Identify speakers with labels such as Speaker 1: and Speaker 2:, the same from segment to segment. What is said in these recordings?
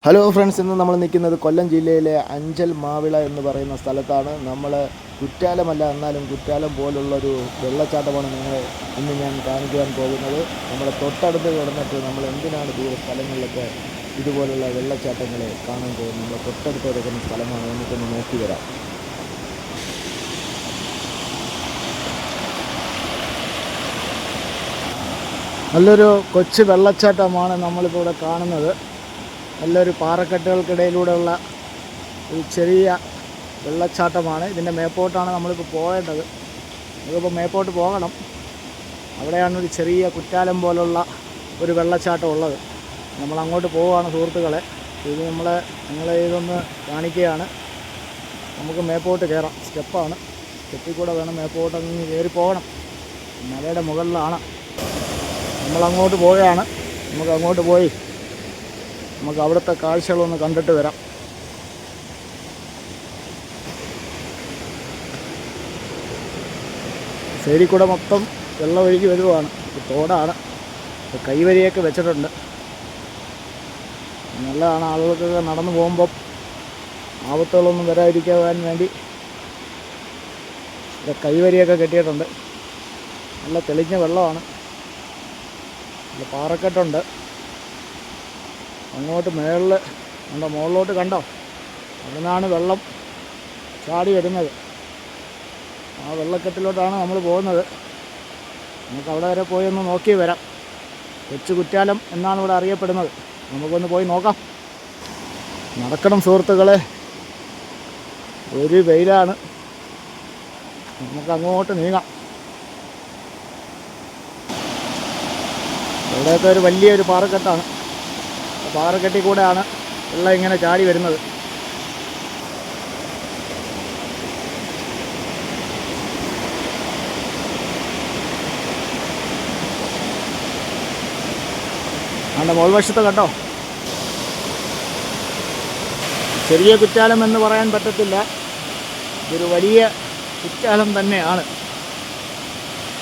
Speaker 1: Hello friends, ഇന്ന് നമ്മൾ നിൽക്കുന്നത് കൊല്ലം ജില്ലയിലെ അഞ്ചൽ മാവിള എന്ന് പറയുന്ന സ്ഥലത്താണ്. നമ്മൾ കുറ്റാലമല്ല, എന്നാലും കുറ്റാലം പോലുള്ളൊരു വെള്ളച്ചാട്ടമാണ് നിങ്ങളെ ഇന്ന് ഞാൻ കാണിക്കുവാൻ പോകുന്നത്. നമ്മുടെ തൊട്ടടുത്ത് കിടന്നിട്ട് നമ്മൾ എന്തിനാണ് ദൂര സ്ഥലങ്ങളിലൊക്കെ ഇതുപോലുള്ള വെള്ളച്ചാട്ടങ്ങളെ കാണാൻ പോകുന്നത്? നമ്മൾ തൊട്ടടുത്ത് കിടക്കുന്ന സ്ഥലമാണ്, നമുക്കൊന്ന് നോക്കി വരാം. നല്ലൊരു കൊച്ചു വെള്ളച്ചാട്ടമാണ് നമ്മളിപ്പോൾ ഇവിടെ കാണുന്നത്. നല്ലൊരു പാറക്കെട്ടുകൾക്കിടയിലൂടെയുള്ള ഒരു ചെറിയ വെള്ളച്ചാട്ടമാണ്. ഇതിൻ്റെ മേപ്പോട്ടാണ് നമ്മളിപ്പോൾ പോകേണ്ടത്. നമുക്കിപ്പോൾ മേപ്പോട്ട് പോകണം. അവിടെയാണ് ഒരു ചെറിയ കുറ്റാലം പോലുള്ള ഒരു വെള്ളച്ചാട്ടം ഉള്ളത്. നമ്മളങ്ങോട്ട് പോവുകയാണ് സുഹൃത്തുക്കളെ. ഇത് നിങ്ങളെ ഇതൊന്ന് കാണിക്കുകയാണ്. നമുക്ക് മേപ്പോട്ട് കയറാം. സ്റ്റെപ്പാണ്, സ്റ്റെപ്പിൽ കൂടെ വേണം മേപ്പോട്ടങ്ങ് കയറി പോകണം. മലയുടെ മുകളിലാണ് നമ്മളങ്ങോട്ട് പോവുകയാണ്. നമുക്ക് അങ്ങോട്ട് പോയി നമുക്ക് അവിടുത്തെ കാഴ്ചകളൊന്ന് കണ്ടിട്ട് വരാം. സൈഡിൽ കൂടെ മൊത്തം വെള്ളം ഒഴുകി വരുവാണ്. തോടാണ്. കൈവരിയൊക്കെ വെച്ചിട്ടുണ്ട്. നല്ലതാണ്. ആളുകൾക്കൊക്കെ നടന്നു പോകുമ്പം ആപത്തുകളൊന്നും വരാതിരിക്കാൻ വേണ്ടി കൈവരിയൊക്കെ കെട്ടിയിട്ടുണ്ട്. നല്ല തെളിഞ്ഞ വെള്ളമാണ്. നല്ല പാറക്കെട്ടുണ്ട്. അങ്ങോട്ട് മുകളിലോട്ട് കണ്ടോ? അവിടെ നിന്നാണ് വെള്ളം ചാടി വരുന്നത്. ആ വെള്ളക്കെട്ടിലോട്ടാണ് നമ്മൾ പോകുന്നത്. നമുക്ക് അവിടെ വരെ പോയി ഒന്ന് നോക്കി വരാം. കൊച്ചു കുറ്റാലം എന്നാണ് ഇവിടെ അറിയപ്പെടുന്നത്. നമുക്കൊന്ന് പോയി നോക്കാം. നടക്കണം സുഹൃത്തുക്കളെ, ഒരു വെയിലാണ്. നമുക്ക് അങ്ങോട്ട് നീങ്ങാം. ഇവിടെയൊക്കെ ഒരു വലിയൊരു പാറക്കെട്ടാണ്. പാറക്കെട്ടിൽ കൂടെയാണ് വെള്ളം ഇങ്ങനെ ചാടി വരുന്നത്. അതിൻ്റെ മുകൾ വശത്ത് കണ്ടോ? ചെറിയ കുറ്റാലം എന്ന് പറയാൻ പറ്റത്തില്ല. ഇതൊരു വലിയ കുറ്റാലം തന്നെയാണ്.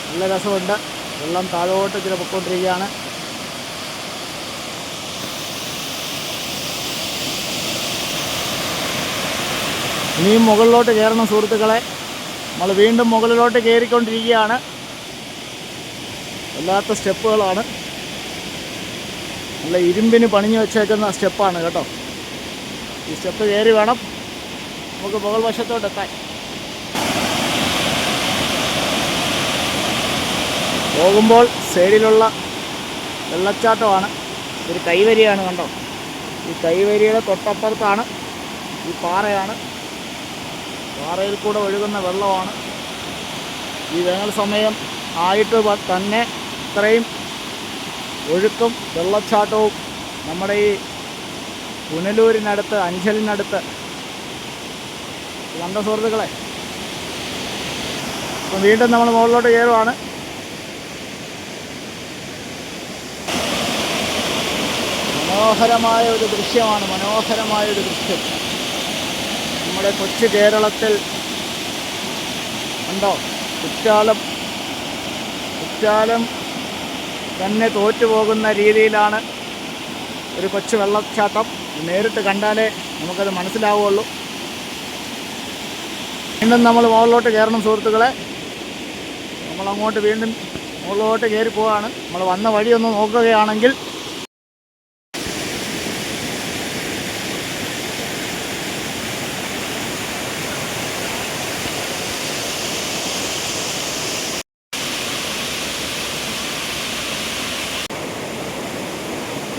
Speaker 1: നല്ല രസമുണ്ട്. വെള്ളം താഴോട്ട് ഇച്ചിരി പൊയ്ക്കൊണ്ടിരിക്കുകയാണ്. ഇനിയും മുകളിലോട്ട് കയറണം സുഹൃത്തുക്കളെ. നമ്മൾ വീണ്ടും മുകളിലോട്ട് കയറിക്കൊണ്ടിരിക്കുകയാണ്. വല്ലാത്ത സ്റ്റെപ്പുകളാണ്. നല്ല ഇരുമ്പിന് പണിഞ്ഞു വെച്ചേക്കുന്ന സ്റ്റെപ്പാണ് കേട്ടോ. ഈ സ്റ്റെപ്പ് കയറി വേണം നമുക്ക് മുകൾ വശത്തോട്ടെത്താൻ. പോകുമ്പോൾ സൈഡിലുള്ള വെള്ളച്ചാട്ടമാണ്. ഒരു കൈവരിയാണ് കണ്ടോ. ഈ കൈവരിയുടെ തൊട്ടപ്പുറത്താണ് ഈ പാറയാണ്. പാറയിൽ കൂടെ ഒഴുകുന്ന വെള്ളമാണ്. ഈ വേനൽ സമയം ആയിട്ട് തന്നെ ഇത്രയും ഒഴുക്കും വെള്ളച്ചാട്ടവും നമ്മുടെ ഈ പുനലൂരിനടുത്ത്, അഞ്ചലിനടുത്ത് കണ്ട സുഹൃത്തുക്കളെ. അപ്പം വീണ്ടും നമ്മൾ മുകളിലോട്ട് കയറുവാണ്. മനോഹരമായ ഒരു ദൃശ്യം. നമ്മുടെ കൊച്ചു കേരളത്തിൽ ഉണ്ടോ കുറ്റാലം തന്നെ തോറ്റുപോകുന്ന രീതിയിലാണ് ഒരു കൊച്ചു വെള്ളച്ചാട്ടം. നേരിട്ട് കണ്ടാലേ നമുക്കത് മനസ്സിലാവുള്ളൂ. വീണ്ടും നമ്മൾ മുകളിലോട്ട് കയറണം സുഹൃത്തുക്കളെ. നമ്മളങ്ങോട്ട് വീണ്ടും മുകളിലോട്ട് കയറി പോവുകയാണ്. നമ്മൾ വന്ന വഴിയൊന്ന് നോക്കുകയാണെങ്കിൽ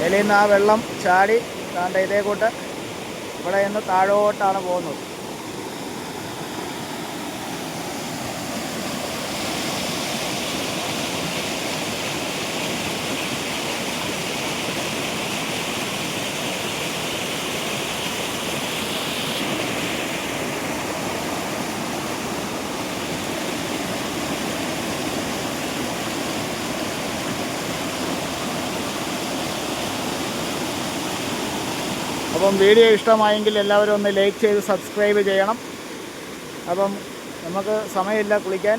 Speaker 1: മേലിൽ നിന്ന് ആ വെള്ളം ചാടി താണ്ട ഇതേ കൂട്ട് ഇവിടെ നിന്ന് താഴോട്ടാണ് പോകുന്നത്. അപ്പം വീഡിയോ ഇഷ്ടമായെങ്കിൽ എല്ലാവരും ഒന്ന് ലൈക്ക് ചെയ്ത് സബ്സ്ക്രൈബ് ചെയ്യണം. അപ്പം നമുക്ക് സമയമില്ല കുളിക്കാൻ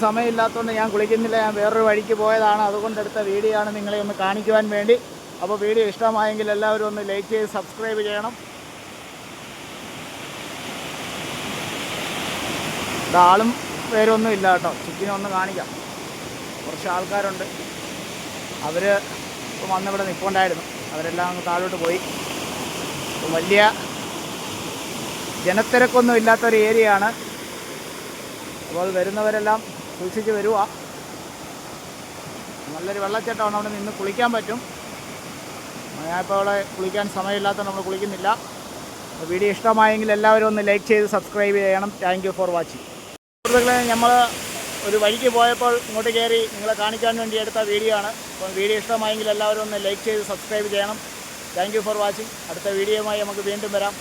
Speaker 1: സമയമില്ലാത്തതുകൊണ്ട് ഞാൻ കുളിക്കുന്നില്ല. ഞാൻ വേറൊരു വഴിക്ക് പോയതാണ്. അതുകൊണ്ടെടുത്ത വീഡിയോ ആണ് നിങ്ങളെ ഒന്ന് കാണിക്കുവാൻ വേണ്ടി. അപ്പോൾ വീഡിയോ ഇഷ്ടമായെങ്കിൽ എല്ലാവരും ഒന്ന് ലൈക്ക് ചെയ്ത് സബ്സ്ക്രൈബ് ചെയ്യണം. ആളും പേരൊന്നും ഇല്ല കേട്ടോ. ചുറ്റിനെ ഒന്ന് കാണിക്കാം. കുറച്ച് ആൾക്കാരുണ്ട്. അവർ ഇപ്പോൾ വന്നിവിടെ നിൽപ്പുണ്ടായിരുന്നു. അവരെല്ലാം അങ്ങ് താഴോട്ട് പോയി. വലിയ ജനത്തിരക്കൊന്നും ഇല്ലാത്തൊരു ഏരിയയാണ്. അപ്പോൾ വരുന്നവരെല്ലാം സൂക്ഷിച്ച് വരിക. നല്ലൊരു വെള്ളച്ചാട്ടമാണ്. അവിടെ നിന്ന് കുളിക്കാൻ പറ്റും. ഞാനിപ്പോൾ അവിടെ കുളിക്കാൻ സമയമില്ലാത്തതുകൊണ്ട് നമ്മൾ കുളിക്കുന്നില്ല. വീഡിയോ ഇഷ്ടമായെങ്കിൽ എല്ലാവരും ഒന്ന് ലൈക്ക് ചെയ്ത് സബ്സ്ക്രൈബ് ചെയ്യണം. Thank you for watching. സുഹൃത്തുക്കളെ, നമ്മൾ ഒരു വഴിക്ക് പോയപ്പോൾ ഇങ്ങോട്ട് കയറി നിങ്ങളെ കാണിക്കാൻ വേണ്ടി എടുത്ത വീഡിയോ ആണ്. അപ്പോൾ വീഡിയോ ഇഷ്ടമായെങ്കിൽ എല്ലാവരും ഒന്ന് ലൈക്ക് ചെയ്ത് സബ്സ്ക്രൈബ് ചെയ്യണം. Thank you for watching. അടുത്ത വീഡിയോയുമായി നമുക്ക് വീണ്ടും വരാം.